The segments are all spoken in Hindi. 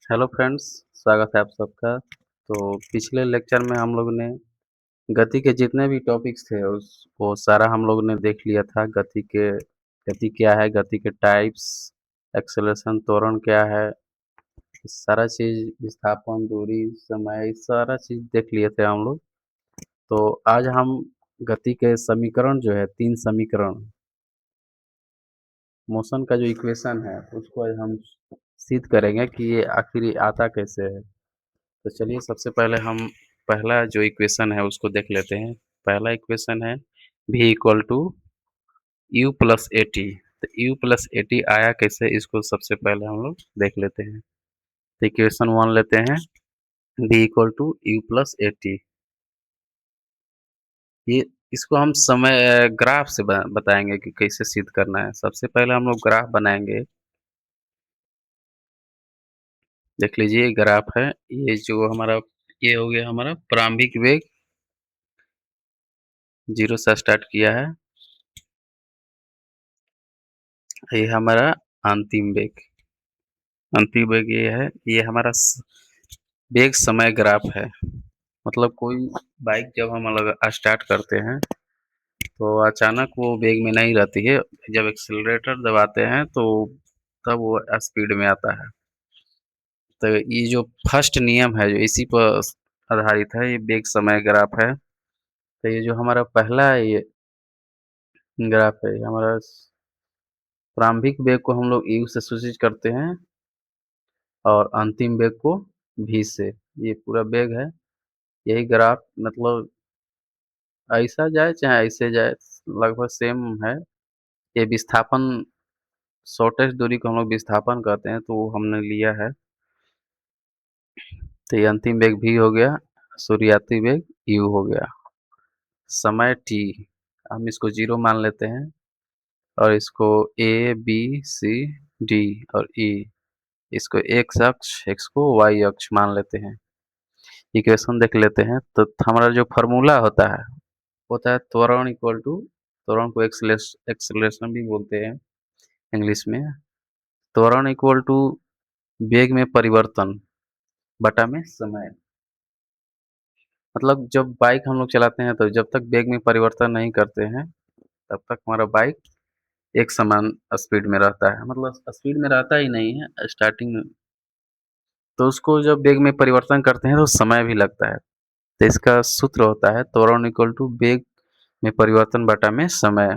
हेलो फ्रेंड्स, स्वागत है आप सबका। तो पिछले लेक्चर में हम लोग ने गति के जितने भी टॉपिक्स थे उस वो सारा हम लोग ने देख लिया था। गति क्या है, गति के टाइप्स, एक्सेलरेशन त्वरण क्या है, सारा चीज़, विस्थापन, दूरी, समय, सारा चीज़ देख लिए थे हम लोग। तो आज हम गति के समीकरण जो है 3 समीकरण, मोशन का जो इक्वेशन है उसको आज हम सिद्ध करेंगे कि ये आखिर ये आता कैसे है। तो चलिए सबसे पहले हम पहला जो इक्वेशन है उसको देख लेते हैं। पहला इक्वेशन है v equal to u plus a t. तो यू प्लस ए टी आया कैसे, इसको सबसे पहले हम लोग देख लेते हैं। तो इक्वेशन वन लेते हैं, v equal to u plus a t. ये इसको हम समय ग्राफ से बताएंगे कि कैसे सिद्ध करना है। सबसे पहले हम लोग ग्राफ बनाएंगे। देख लीजिए ग्राफ है, ये जो हमारा ये हो गया हमारा प्रारंभिक वेग, जीरो से स्टार्ट किया है। ये हमारा अंतिम वेग, अंतिम वेग ये है। ये हमारा वेग समय ग्राफ है। मतलब कोई बाइक जब हम स्टार्ट करते हैं तो अचानक वो वेग में नहीं रहती है। जब एक्सेलरेटर दबाते हैं तो तब वो स्पीड में आता है। तो ये जो फर्स्ट नियम है जो इसी पर आधारित है, ये वेग समय ग्राफ है। तो ये जो हमारा पहला ये ग्राफ है, ये हमारा प्रारंभिक वेग को हम लोग यू से सूचित करते हैं और अंतिम वेग को भी से। ये पूरा वेग है। यही ग्राफ मतलब ऐसा जाए चाहे ऐसे जाए लगभग सेम है। ये विस्थापन, शॉर्टेस्ट दूरी को हम लोग विस्थापन कहते हैं, तो वो हमने लिया है। तो ये अंतिम वेग v हो गया, शुरुआती वेग u हो गया, समय t हम इसको 0 मान लेते हैं और इसको a b c d और e, इसको x अक्ष, x को y अक्ष मान लेते हैं। इक्वेशन देख लेते हैं। तो हमारा जो फार्मूला होता है त्वरण इक्वल टू, त्वरण को एक्सेलरेशन भी बोलते हैं इंग्लिश में। त्वरण इक्वल टू वेग में परिवर्तन बटा में समय। मतलब जब बाइक हम लोग चलाते हैं तो जब तक वेग में परिवर्तन नहीं करते हैं तब तक हमारा बाइक एक समान स्पीड में रहता है। मतलब स्पीड में रहता ही नहीं है स्टार्टिंग में, तो उसको जब वेग में परिवर्तन करते हैं तो समय भी लगता है। तो इसका सूत्र होता है त्वरण इक्वल टू वेग में परिवर्तन बटा में समय।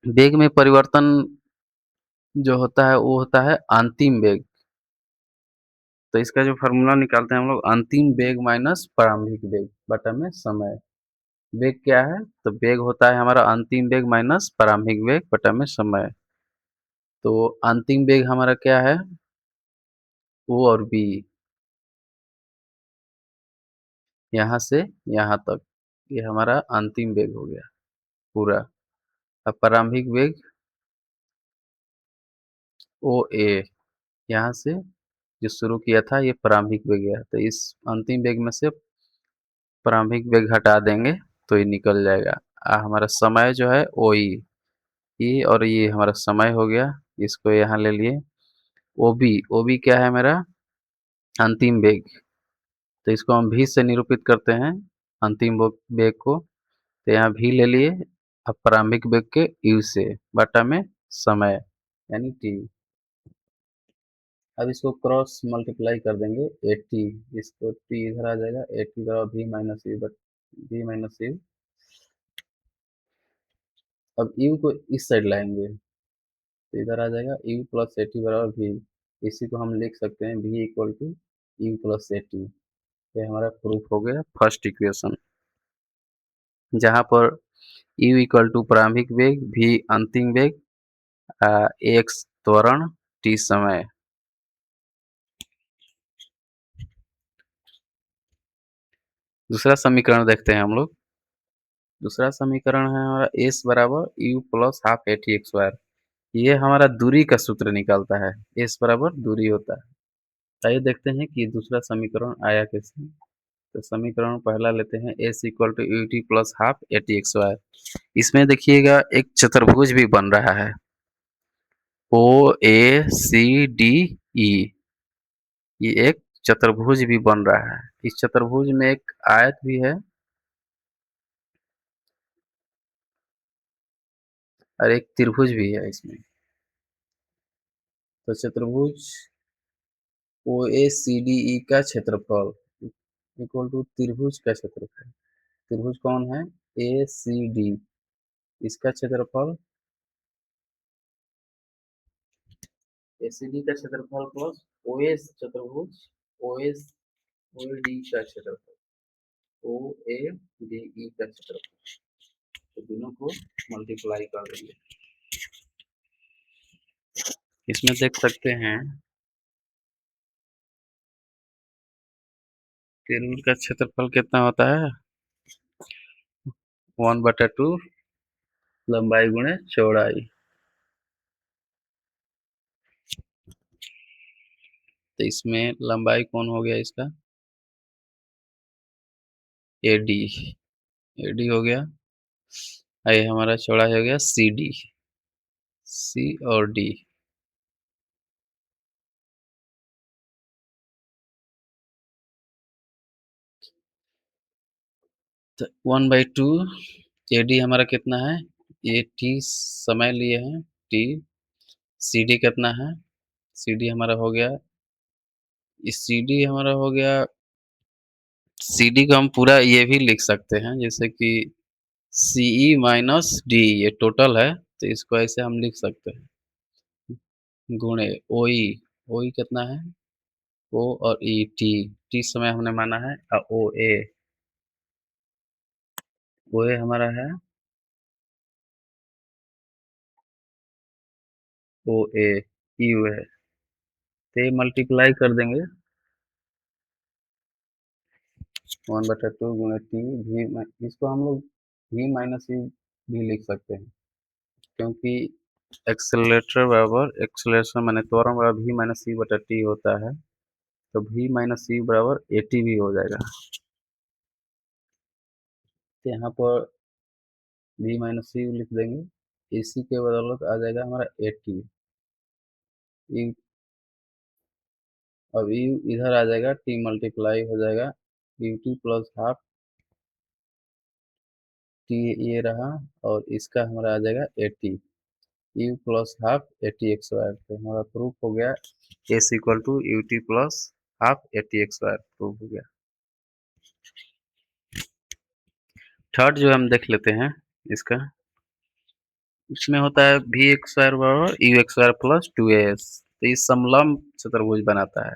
वेग में परिवर्तन जो होता है वो होता है अंतिम वेग। तो इसका जो फार्मूला निकालते हैं हम लोग, अंतिम वेग माइनस प्रारंभिक वेग बटा में समय। वेग क्या है, तो वेग होता है हमारा अंतिम वेग माइनस प्रारंभिक वेग बटा में समय। तो अंतिम वेग हमारा क्या है, ओ और बी, यहाँ से यहाँ तक, ये हमारा अंतिम वेग हो गया पूरा। अब प्रारंभिक वेग ओ ए, यहाँ से जो शुरू किया था ये प्रारंभिक वेग है। तो इस अंतिम वेग में से प्रारंभिक वेग हटा देंगे तो ये निकल जाएगा। हमारा समय जो है ओ ई, ई और ये हमारा समय हो गया, इसको यहाँ ले लिए। ओ बी, ओ बी क्या है मेरा, अंतिम वेग। तो इसको हम भी से निरूपित करते हैं अंतिम वेग को। तो यहाँ भी ले लिए, अब प्रारंभिक वेग के यू से बटा में समय यानी टी। अब इसको क्रॉस मल्टीप्लाई कर देंगे 80, इसको टी इधर आ जाएगा, 80 बराबर भी माइनस यू, बट भी माइनस यू। अब यू को इस साइड लाएंगे तो इधर आ जाएगा यू प्लस 80 बराबर भी। इसी को हम लिख सकते हैं भी इक्वल टू यू प्लस 80। ये हमारा प्रूफ हो गया फर्स्ट इक्वेशन, जहाँ पर यू इक्वल टू प्रारंभिक वेग, भी अंतिम वेग, एक्स त्वरण, टी समय। दूसरा समीकरण देखते हैं हम लोग। दूसरा समीकरण है हमारा एस बराबर you plus half a t x square. ये हमारा दूरी का सूत्र निकालता है, एस बराबर दूरी होता है। आइए देखते हैं कि दूसरा समीकरण आया कैसे। तो समीकरण पहला लेते हैं, s equal to u t plus half a t x square. इसमें देखिएगा एक चतुर्भुज भी बन रहा है, ओ ए सी डी ई, ये एक चतुर्भुज भी बन रहा है। इस चतुर्भुज में एक आयत भी है और एक त्रिभुज भी है इसमें। तो चतुर्भुज ओ ए सी डी ई का क्षेत्रफल इक्वल टू त्रिभुज का क्षेत्रफल। त्रिभुज कौन है? ए सी डी, इसका क्षेत्रफल ए सी डी का क्षेत्रफल प्लस ओ एस चतुर्भुज ओ एस ओ डी का क्षेत्रफल ओ ए डी ई का क्षेत्रफल, तो दोनों को मल्टीप्लाई कर देंगे। इसमें देख सकते हैं त्रिभुज का क्षेत्रफल कितना होता है? 1/2 लंबाई गुणे चौड़ाई। तो इसमें लंबाई कौन हो गया इसका? ए डी, ए डी हो गया। ये हमारा चौड़ाई हो गया सी डी, सी और डी। तो 1/2 ए डी हमारा कितना है? ये टी समय लिए हैं टी। सी डी कितना है? सी डी हमारा हो गया, इस सी डी हमारा हो गया, सी डी को हम पूरा ये भी लिख सकते हैं जैसे कि सी ई माइनस डी, ये टोटल है तो इसको ऐसे हम लिख सकते हैं गुणे ओ ई। ओ ई कितना है? ओ और ई टी, टी समय हमने माना है। और ओ ए हमारा है ओ ए, यू है, तो ये मल्टीप्लाई कर देंगे 1/2 गुणे टी भी, इसको हम लोग भी माइनस यू भी लिख सकते हैं क्योंकि एक्सेलरेटर बराबर एक्सेलरेशन माने त्वरण बराबर भी माइनस यू बटा टी होता है, तो भी माइनस यू बराबर ए टी भी हो जाएगा। तो यहाँ पर भी माइनस यू लिख देंगे, इसी के बदौलत आ जाएगा हमारा ए टी। अब यू इधर आ जाएगा, टी मल्टीप्लाई हो जाएगा u t plus half t, ये रहा, और इसका हमारा आ जाएगा a t, u plus half a t एक्स वायर। तो हमारा प्रूफ हो गया s equal to u t plus half a t एक्स वायर, प्रूफ हो गया। थर्ड जो हम देख लेते हैं इसका, इसमें होता है भी एक्स वायर बराबर you x wire plus 2as, तो ये समलंब चतुर्भुज बनाता है।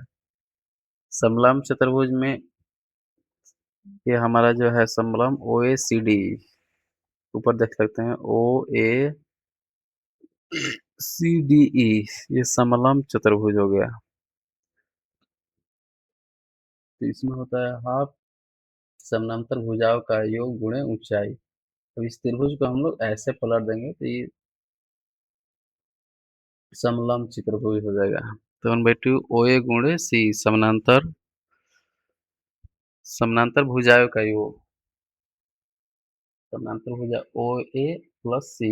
समलंब चतुर्भुज में ये हमारा जो है समलंब ओ ए सी डी, ऊपर देख सकते हैं ओ ए सी डी ई, ये समलंब चतुर्भुज हो गया। तो इसमें होता है हाफ समानांतर भुजाओं का योग गुणे ऊंचाई। अब इस त्रिभुज को हम लोग ऐसे पलट देंगे तो ये समलंब चतुर्भुज हो जाएगा। तो 1/2 ओ ए गुणे सी, समानांतर समानांतर भुजाओं का योग, समानांतर भुजा ओ ए प्लस सी,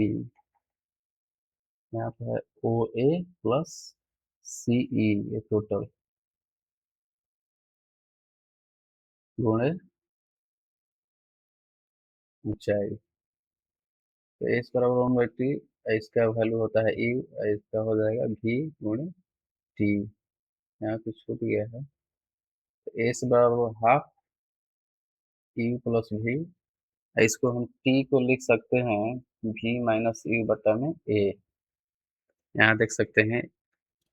यहाँ पे है ओ ए प्लस सी ई, ये टोटल गुणे ऊंचाई। तो एस बराबर 1/2, इसका वैल्यू होता है यू, इसका हो जाएगा भी गुणे टी, यहाँ कुछ छूट गया है। तो एस बराबर हाफ यू प्लस भी, इसको हम टी को लिख सकते हैं भी माइनस यू बटा में ए। यहाँ देख सकते हैं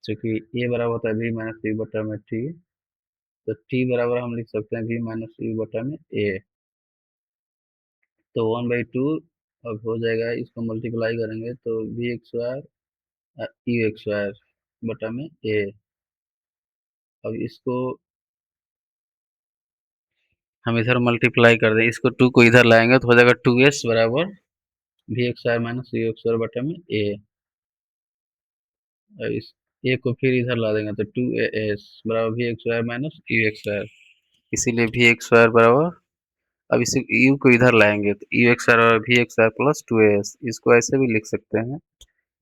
चूंकि ए बराबर होता है भी माइनस यू बटा में टी, तो टी बराबर हम लिख सकते हैं भी माइनस यू बटा में ए। तो 1/2 अब हो जाएगा, इसको मल्टीप्लाई करेंगे तो भी x wire you x wire बटा में ए। अब इसको हम इधर मल्टीप्लाई कर दें, इसको 2 को इधर लाएंगे तो हो जाएगा 2s बराबर भी x wire minus you x wire बटा में ए। और इस ए को फिर इधर ला देंगे तो 2as बराबर भी x wire minus you x wire, इसीलिए भी एक्स वायर बराबर, अब इसे यू को इधर लाएंगे तो यू एक्स वायर बराबर भी एक्स वायर प्लस 2as, इसको ऐसे भी लिख सकते हैं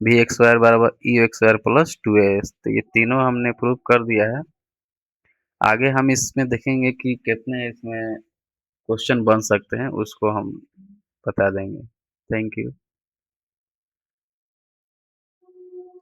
बी एक्स स्क्वायर बराबर ई एक्स स्क्वायर प्लस 2as, तो ये तीनों हमने प्रूव कर दिया है। आगे हम इसमें देखेंगे कि कितने इसमें क्वेश्चन बन सकते हैं, उसको हम बता देंगे। Thank you.